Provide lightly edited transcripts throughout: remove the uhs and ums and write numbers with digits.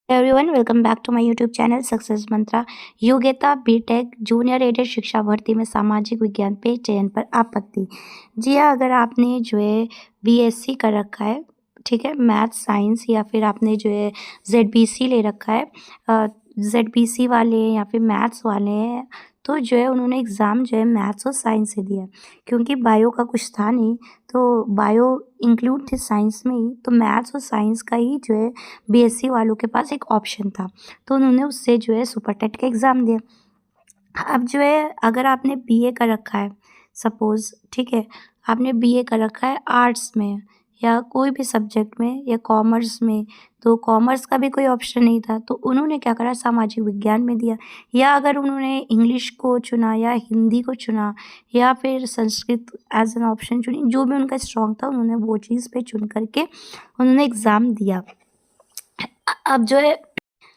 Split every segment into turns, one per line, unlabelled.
Everyone welcome back to my YouTube channel success mantra. योग्यता BTech junior added शिक्षा भर्ती में सामाजिक विज्ञान पे चयन पर आपत्ति। जी हाँ, अगर आपने जो है बीएससी कर रखा है, ठीक है, मैथ साइंस, या फिर आपने जो है जेडबीसी ले रखा है, जेडबीसी वाले या फिर मैथ्स वाले हैं, तो जो है उन्होंने एग्ज़ाम जो है मैथ्स और साइंस से दिया, क्योंकि बायो का कुछ था नहीं, तो बायो इंक्लूड थी साइंस में ही, तो मैथ्स और साइंस का ही जो है बीएससी वालों के पास एक ऑप्शन था, तो उन्होंने उससे जो है सुपर टेट का एग्ज़ाम दिया। अब जो है अगर आपने बीए कर रखा है, सपोज़, ठीक है, आपने बीए कर रखा है आर्ट्स में या कोई भी सब्जेक्ट में या कॉमर्स में, तो कॉमर्स का भी कोई ऑप्शन नहीं था, तो उन्होंने क्या करा, सामाजिक विज्ञान में दिया। या अगर उन्होंने इंग्लिश को चुना या हिंदी को चुना या फिर संस्कृत एज एन ऑप्शन चुनी, जो भी उनका स्ट्रॉन्ग था उन्होंने वो चीज़ पे चुन करके उन्होंने एग्ज़ाम दिया। अब जो है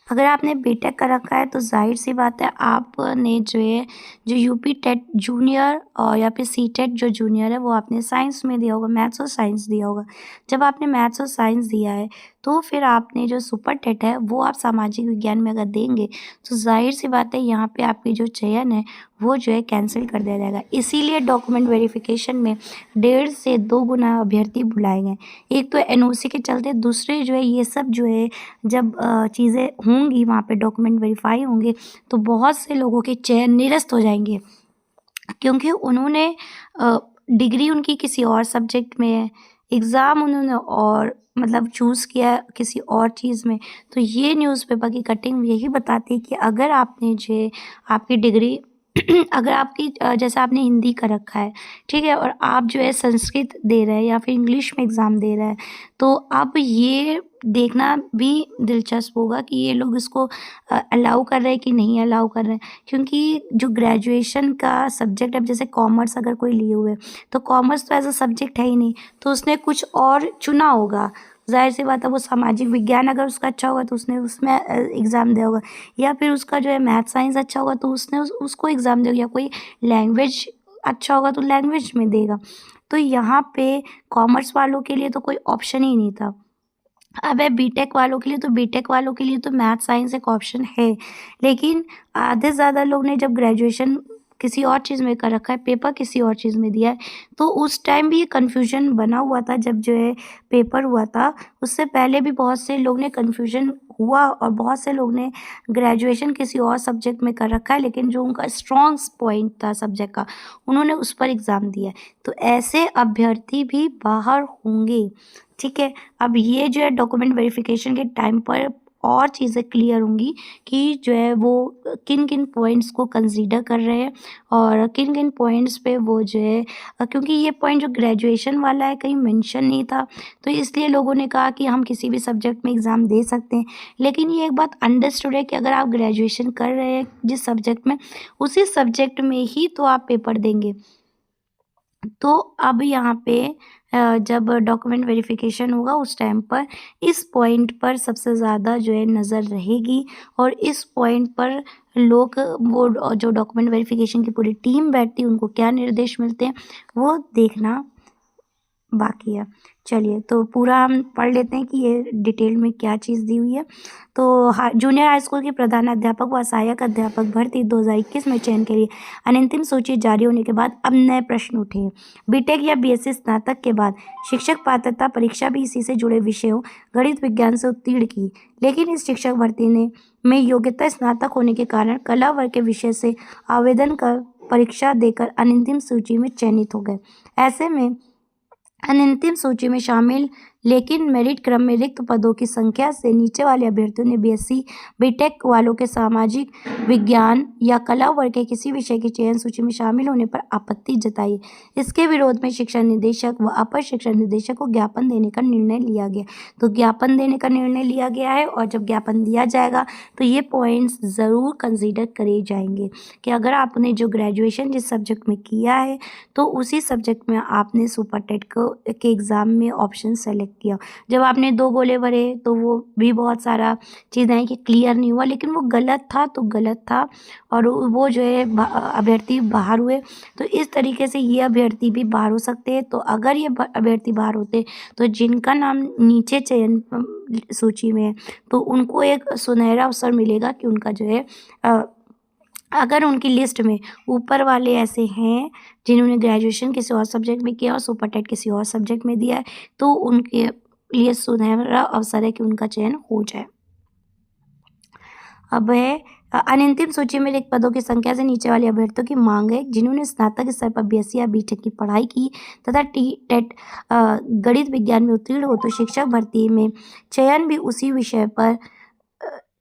अगर आपने बीटेक कर रखा है तो ज़ाहिर-सी बात है आपने जो है जो यूपी टेट जूनियर और या फिर सीटेट जो जूनियर है वो आपने साइंस में दिया होगा, मैथ्स और साइंस दिया होगा। जब आपने मैथ्स और साइंस दिया है तो फिर आपने जो सुपर टेट है वो आप सामाजिक विज्ञान में अगर देंगे तो ज़ाहिर-सी बात है यहाँ पे आपकी जो चयन है वो जो है कैंसिल कर दिया जाएगा। इसीलिए डॉक्यूमेंट वेरिफ़िकेशन में 1.5 से 2 गुना अभ्यर्थी बुलाए गए। एक तो एनओसी के चलते, दूसरे जो है ये सब जो है जब चीज़ें होंगी वहाँ पे डॉक्यूमेंट वेरीफाई होंगे तो बहुत से लोगों के चयन निरस्त हो जाएंगे, क्योंकि उन्होंने डिग्री उनकी किसी और सब्जेक्ट में है, एग्ज़ाम उन्होंने और मतलब चूज़ किया किसी और चीज़ में। तो ये न्यूज़पेपर की कटिंग यही बताती है कि अगर आपने जो है आपकी डिग्री अगर आपकी जैसे आपने हिंदी कर रखा है, ठीक है, और आप जो है संस्कृत दे रहे हैं या फिर इंग्लिश में एग्ज़ाम दे रहे हैं, तो अब ये देखना भी दिलचस्प होगा कि ये लोग इसको अलाउ कर रहे हैं कि नहीं अलाउ कर रहे हैं। क्योंकि जो ग्रेजुएशन का सब्जेक्ट, अब जैसे कॉमर्स अगर कोई लिए हुए, तो कॉमर्स तो एज़ अ सब्जेक्ट है ही नहीं, तो उसने कुछ और चुना होगा। ज़ाहिर-सी बात है वो सामाजिक विज्ञान अगर उसका अच्छा होगा तो उसने उसमें एग्ज़ाम दिया होगा, या फिर उसका जो है मैथ साइंस अच्छा होगा तो उसने उसको एग्ज़ाम दिया होगा, या कोई लैंग्वेज अच्छा होगा तो लैंग्वेज में देगा। तो यहाँ पे कॉमर्स वालों के लिए तो कोई ऑप्शन ही नहीं था। अब है बीटेक वालों के लिए, तो बीटेक वालों के लिए तो मैथ साइंस एक ऑप्शन है, लेकिन आधे से ज़्यादा लोग ने जब ग्रेजुएशन किसी और चीज़ में कर रखा है, पेपर किसी और चीज़ में दिया है, तो उस टाइम भी ये कन्फ्यूजन बना हुआ था। जब जो है पेपर हुआ था उससे पहले भी बहुत से लोग ने कन्फ्यूजन हुआ और बहुत से लोग ने ग्रेजुएशन किसी और सब्जेक्ट में कर रखा है, लेकिन जो उनका स्ट्रॉन्ग पॉइंट था सब्जेक्ट का उन्होंने उस पर एग्ज़ाम दिया है। तो ऐसे अभ्यर्थी भी बाहर होंगे, ठीक है। अब ये जो है डॉक्यूमेंट वेरिफिकेशन के टाइम पर और चीज़ें क्लियर होंगी कि जो है वो किन-किन पॉइंट्स को कंसीडर कर रहे हैं और किन-किन पॉइंट्स पे वो जो है क्योंकि ये पॉइंट जो ग्रेजुएशन वाला है कहीं मेंशन नहीं था, तो इसलिए लोगों ने कहा कि हम किसी भी सब्जेक्ट में एग्ज़ाम दे सकते हैं। लेकिन ये एक बात अंडरस्टूड है कि अगर आप ग्रेजुएशन कर रहे हैं जिस सब्जेक्ट में, उसी सब्जेक्ट में ही तो आप पेपर देंगे। तो अब यहाँ पे जब डॉक्यूमेंट वेरिफिकेशन होगा उस टाइम पर इस पॉइंट पर सबसे ज़्यादा जो है नज़र रहेगी, और इस पॉइंट पर लोग वो जो डॉक्यूमेंट वेरिफिकेशन की पूरी टीम बैठती है उनको क्या निर्देश मिलते हैं वो देखना बाकी है। चलिए तो पूरा हम पढ़ लेते हैं कि ये डिटेल में क्या चीज़ दी हुई है। तो जूनियर हाई स्कूल के प्रधानाध्यापक व सहायक अध्यापक भर्ती 2021 में चयन के लिए अनंतिम सूची जारी होने के बाद अब नए प्रश्न उठे हैं। बीटेक या बीएससी स्नातक के बाद शिक्षक पात्रता परीक्षा भी इसी से जुड़े विषयों गणित विज्ञान से उत्तीर्ण की, लेकिन इस शिक्षक भर्ती में योग्यता स्नातक होने के कारण कला वर्ग के विषय से आवेदन कर परीक्षा देकर अनंतिम सूची में चयनित हो गए। ऐसे में अनंतिम सूची में शामिल लेकिन मेरिट क्रम में रिक्त पदों की संख्या से नीचे वाले अभ्यर्थियों ने बीएससी बीटेक वालों के सामाजिक विज्ञान या कला वर्ग के किसी विषय की चयन सूची में शामिल होने पर आपत्ति जताई। इसके विरोध में शिक्षा निदेशक व अपर शिक्षा निदेशक को ज्ञापन देने का निर्णय लिया गया। तो ज्ञापन देने का निर्णय लिया गया है, और जब ज्ञापन दिया जाएगा तो ये पॉइंट्स ज़रूर कंसीडर करे जाएंगे कि अगर आपने जो ग्रेजुएशन जिस सब्जेक्ट में किया है तो उसी सब्जेक्ट में आपने सुपर टेट के एग्ज़ाम में ऑप्शन सेलेक्ट किया। जब आपने 2 गोले भरे तो वो भी बहुत सारा चीज़ें हैं कि क्लियर नहीं हुआ, लेकिन वो गलत था तो गलत था और वो जो है अभ्यर्थी बाहर हुए। तो इस तरीके से ये अभ्यर्थी भी बाहर हो सकते हैं। तो अगर ये अभ्यर्थी बाहर होते तो जिनका नाम नीचे चयन सूची में है तो उनको एक सुनहरा अवसर मिलेगा कि उनका जो है अगर उनकी लिस्ट में ऊपर वाले ऐसे हैं जिन्होंने ग्रेजुएशन किसी और सब्जेक्ट में किया और सुपर टेट किसी और सब्जेक्ट में दिया है, तो उनके लिए सुनहरा अवसर है कि उनका चयन हो जाए। अब है अनंतिम सूची में रिक्त पदों की संख्या से नीचे वाले अभ्यर्थियों की मांग है जिन्होंने स्नातक स्तर पर बीएससी या बीटेक की पढ़ाई की तथा टेट गणित विज्ञान में उत्तीर्ण हो तो शिक्षक भर्ती में चयन भी उसी विषय पर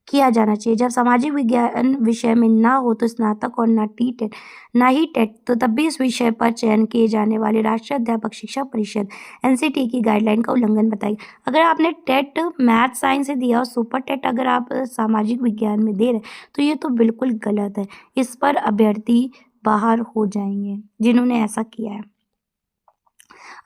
किया जाना चाहिए। जब सामाजिक विज्ञान विषय में ना हो तो स्नातक और ना ही टेट तो तब भी इस विषय पर चयन किए जाने वाले राष्ट्रीय अध्यापक शिक्षा परिषद एनसीटी की गाइडलाइन का उल्लंघन बताएगी। अगर आपने टेट मैथ साइंस से दिया और सुपर टेट अगर आप सामाजिक विज्ञान में दे रहे तो ये तो बिल्कुल गलत है। इस पर अभ्यर्थी बाहर हो जाएंगे जिन्होंने ऐसा किया है।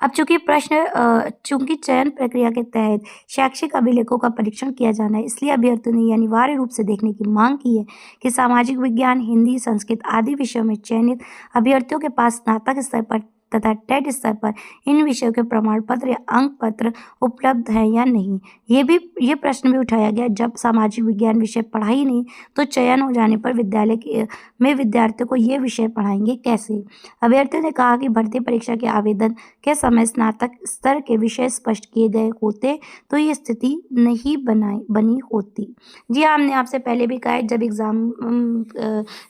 अब चूंकि चयन प्रक्रिया के तहत शैक्षिक अभिलेखों का परीक्षण किया जाना है, इसलिए अभ्यर्थियों ने ये अनिवार्य रूप से देखने की मांग की है कि सामाजिक विज्ञान, हिंदी, संस्कृत आदि विषयों में चयनित अभ्यर्थियों के पास स्नातक स्तर पर तथा टेट स्तर पर इन विषयों के प्रमाण पत्र या अंक पत्र उपलब्ध है या नहीं। ये प्रश्न भी उठाया गया जब सामाजिक विज्ञान विषय पढ़ा ही नहीं तो चयन हो जाने पर विद्यालय में विद्यार्थियों को ये विषय पढ़ाएंगे कैसे। अभ्यर्थियों ने कहा कि भर्ती परीक्षा के आवेदन के समय स्नातक स्तर के विषय स्पष्ट किए गए होते तो ये स्थिति नहीं बनी होती। जी हाँ, हमने आपसे पहले भी कहा है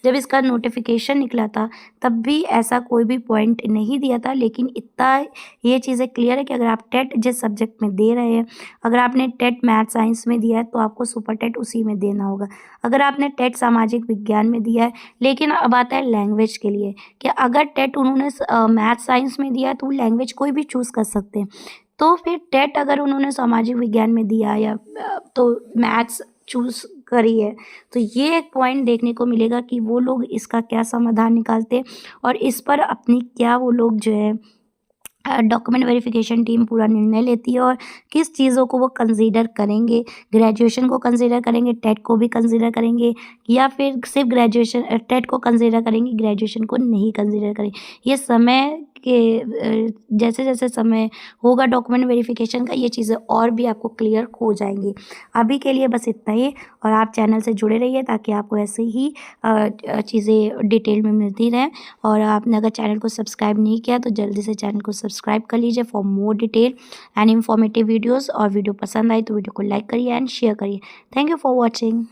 जब इसका नोटिफिकेशन निकला था तब भी ऐसा कोई भी पॉइंट नहीं दिया था, लेकिन इतना ये चीज़ें क्लियर है कि अगर आप टेट जिस सब्जेक्ट में दे रहे हैं, अगर आपने टेट मैथ साइंस में दिया है तो आपको सुपर टेट उसी में देना होगा। अगर आपने टेट सामाजिक विज्ञान में दिया है, लेकिन अब आता है लैंग्वेज के लिए कि अगर टेट उन्होंने मैथ साइंस में दिया है तो वो लैंग्वेज कोई भी चूज़ कर सकते हैं। तो फिर टेट अगर उन्होंने सामाजिक विज्ञान में दिया या तो मैथ्स चूज़ करी है तो ये एक पॉइंट देखने को मिलेगा कि वो लोग इसका क्या समाधान निकालते हैं और इस पर अपनी क्या वो लोग जो है डॉक्यूमेंट वेरिफिकेशन टीम पूरा निर्णय लेती है और किस चीज़ों को वो कंसीडर करेंगे। ग्रेजुएशन को कंसीडर करेंगे, टेट को भी कंसीडर करेंगे या फिर सिर्फ टेट को कंसीडर करेंगे, ग्रेजुएशन को नहीं कंसीडर करेंगे। ये समय के जैसे जैसे समय होगा डॉक्यूमेंट वेरिफिकेशन का ये चीज़ें और भी आपको क्लियर हो जाएंगी। अभी के लिए बस इतना ही और आप चैनल से जुड़े रहिए ताकि आपको ऐसे ही चीज़ें डिटेल में मिलती रहें। और आपने अगर चैनल को सब्सक्राइब नहीं किया तो जल्दी से चैनल को सब्सक्राइब कर लीजिए for more detail and informative videos. और वीडियो पसंद आई तो वीडियो को लाइक करिए एंड शेयर करिए। Thank you for watching.